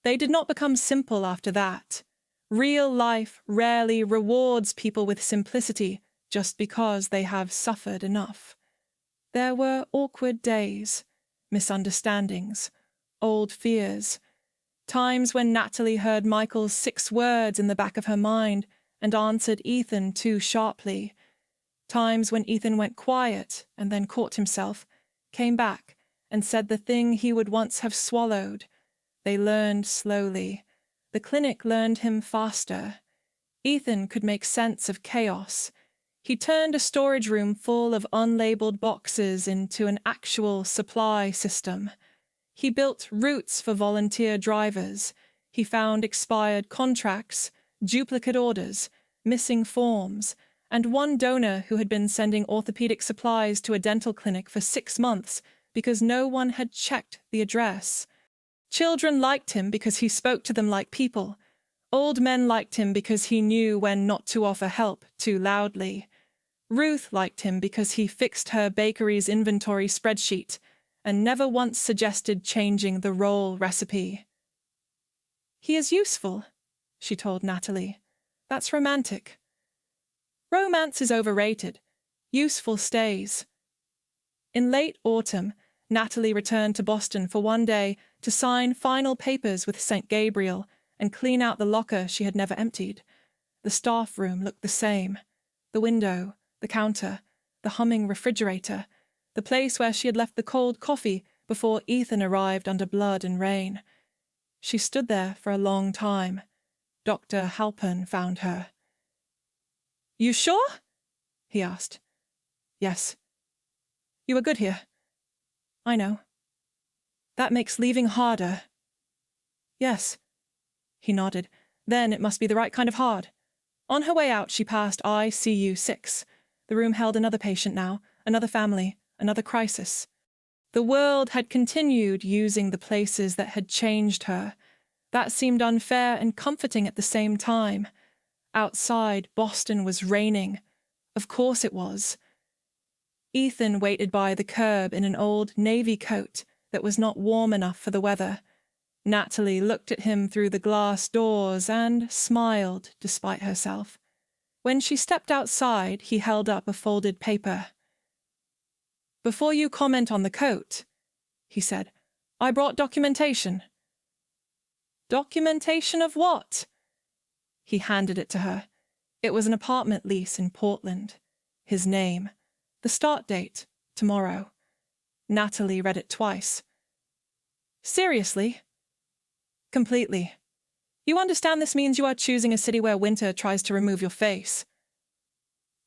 They did not become simple after that. Real life rarely rewards people with simplicity just because they have suffered enough. There were awkward days, misunderstandings, old fears, times when Natalie heard Michael's 6 words in the back of her mind and answered Ethan too sharply. Times when Ethan went quiet and then caught himself, came back and said the thing he would once have swallowed. They learned slowly. The clinic learned him faster. Ethan could make sense of chaos. He turned a storage room full of unlabeled boxes into an actual supply system. He built routes for volunteer drivers. He found expired contracts, duplicate orders, missing forms, and one donor who had been sending orthopedic supplies to a dental clinic for 6 months because no one had checked the address. Children liked him because he spoke to them like people. Old men liked him because he knew when not to offer help too loudly. Ruth liked him because he fixed her bakery's inventory spreadsheet and never once suggested changing the roll recipe. He is useful, she told Natalie. That's romantic. Romance is overrated. Useful stays. In late autumn, Natalie returned to Boston for one day to sign final papers with St. Gabriel and clean out the locker she had never emptied. The staff room looked the same. The window, the counter, the humming refrigerator, the place where she had left the cold coffee before Ethan arrived under blood and rain. She stood there for a long time. Dr. Halpern found her. You sure? He asked. Yes. You are good here. I know. That makes leaving harder. Yes. He nodded. Then it must be the right kind of hard. On her way out, she passed ICU 6. The room held another patient now, another family, another crisis. The world had continued using the places that had changed her. That seemed unfair and comforting at the same time. Outside, Boston was raining. Of course it was. Ethan waited by the curb in an old navy coat that was not warm enough for the weather. Natalie looked at him through the glass doors and smiled despite herself. When she stepped outside, he held up a folded paper. Before you comment on the coat, he said, I brought documentation. Documentation of what? He handed it to her. It was an apartment lease in Portland. His name. The start date, tomorrow. Natalie read it twice. Seriously? Completely. You understand this means you are choosing a city where winter tries to remove your face.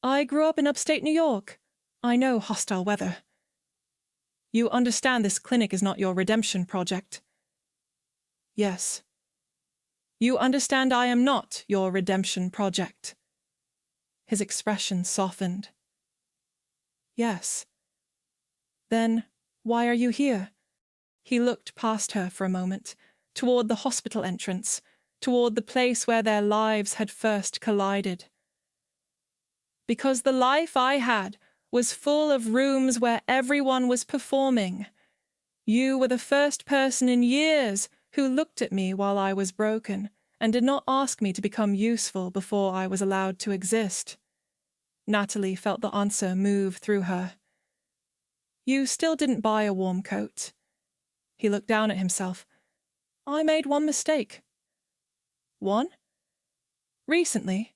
I grew up in upstate New York. I know hostile weather. You understand this clinic is not your redemption project. Yes. You understand I am not your redemption project. His expression softened. Yes. Then, why are you here? He looked past her for a moment, toward the hospital entrance, toward the place where their lives had first collided. Because the life I had was full of rooms where everyone was performing. You were the first person in years who looked at me while I was broken and did not ask me to become useful before I was allowed to exist. Natalie felt the answer move through her. You still didn't buy a warm coat. He looked down at himself. I made one mistake. One? Recently.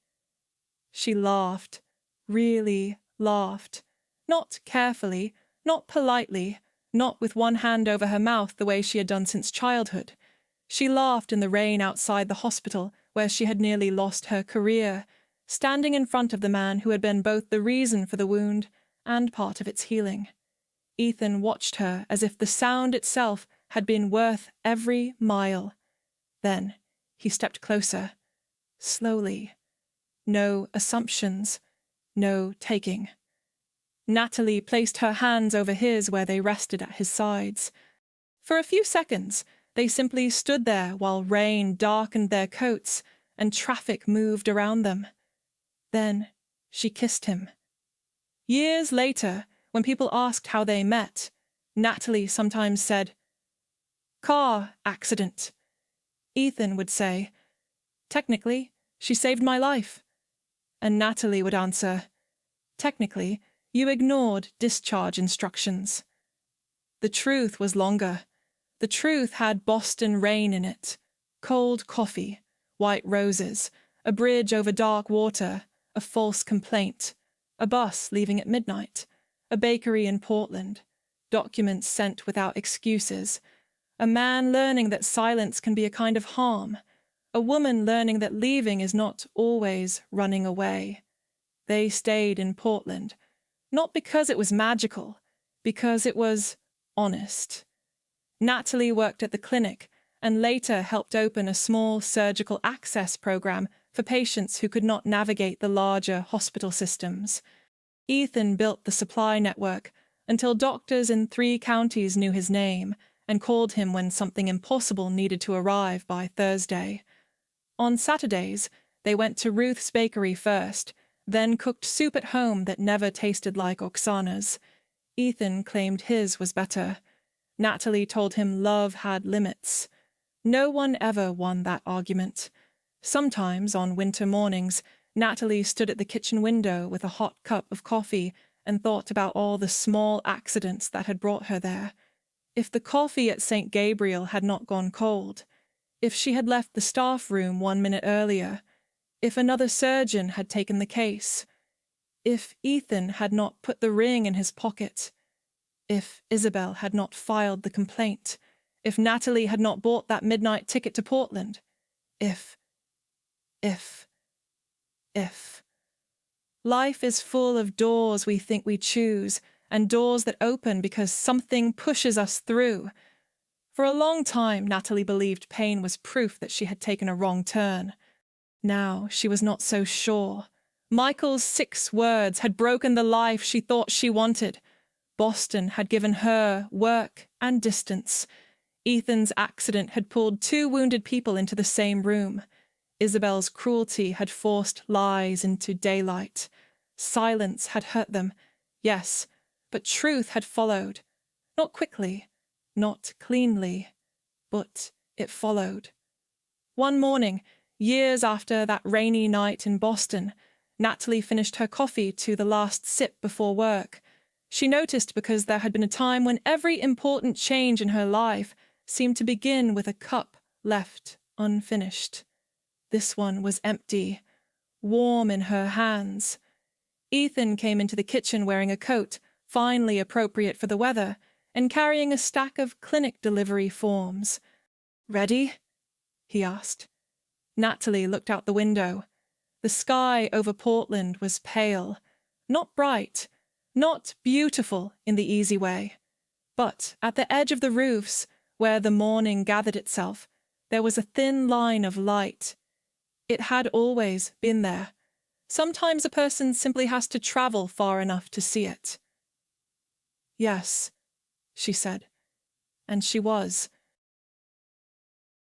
She laughed, really laughed. Not carefully, not politely, not with one hand over her mouth the way she had done since childhood. She laughed in the rain outside the hospital where she had nearly lost her career, standing in front of the man who had been both the reason for the wound and part of its healing. Ethan watched her as if the sound itself had been worth every mile. Then he stepped closer, slowly. No assumptions, no taking. Natalie placed her hands over his where they rested at his sides. For a few seconds, they simply stood there while rain darkened their coats and traffic moved around them. Then she kissed him. Years later, when people asked how they met, Natalie sometimes said, "Car accident." Ethan would say, "Technically, she saved my life." And Natalie would answer, "Technically, you ignored discharge instructions." The truth was longer. The truth had Boston rain in it, cold coffee, white roses, a bridge over dark water, a false complaint, a bus leaving at midnight, a bakery in Portland, documents sent without excuses, a man learning that silence can be a kind of harm, a woman learning that leaving is not always running away. They stayed in Portland, not because it was magical, because it was honest. Natalie worked at the clinic and later helped open a small surgical access program for patients who could not navigate the larger hospital systems. Ethan built the supply network until doctors in 3 counties knew his name and called him when something impossible needed to arrive by Thursday. On Saturdays, they went to Ruth's bakery first, then cooked soup at home that never tasted like Oksana's. Ethan claimed his was better. Natalie told him love had limits. No one ever won that argument. Sometimes, on winter mornings, Natalie stood at the kitchen window with a hot cup of coffee and thought about all the small accidents that had brought her there. If the coffee at St. Gabriel had not gone cold, if she had left the staff room 1 minute earlier, if another surgeon had taken the case, if Ethan had not put the ring in his pocket, if Isabel had not filed the complaint, if Natalie had not bought that midnight ticket to Portland, if. Life is full of doors we think we choose, and doors that open because something pushes us through. For a long time, Natalie believed pain was proof that she had taken a wrong turn. Now she was not so sure. Michael's 6 words had broken the life she thought she wanted. Boston had given her work and distance. Ethan's accident had pulled 2 wounded people into the same room. Isabel's cruelty had forced lies into daylight. Silence had hurt them, yes, but truth had followed. Not quickly, not cleanly, but it followed. One morning, years after that rainy night in Boston, Natalie finished her coffee to the last sip before work. She noticed because there had been a time when every important change in her life seemed to begin with a cup left unfinished. This one was empty, warm in her hands. Ethan came into the kitchen wearing a coat, finely appropriate for the weather, and carrying a stack of clinic delivery forms. "Ready?" he asked. Natalie looked out the window. The sky over Portland was pale, not bright, not beautiful in the easy way. But at the edge of the roofs, where the morning gathered itself, there was a thin line of light. It had always been there. Sometimes a person simply has to travel far enough to see it. "Yes," she said. And she was.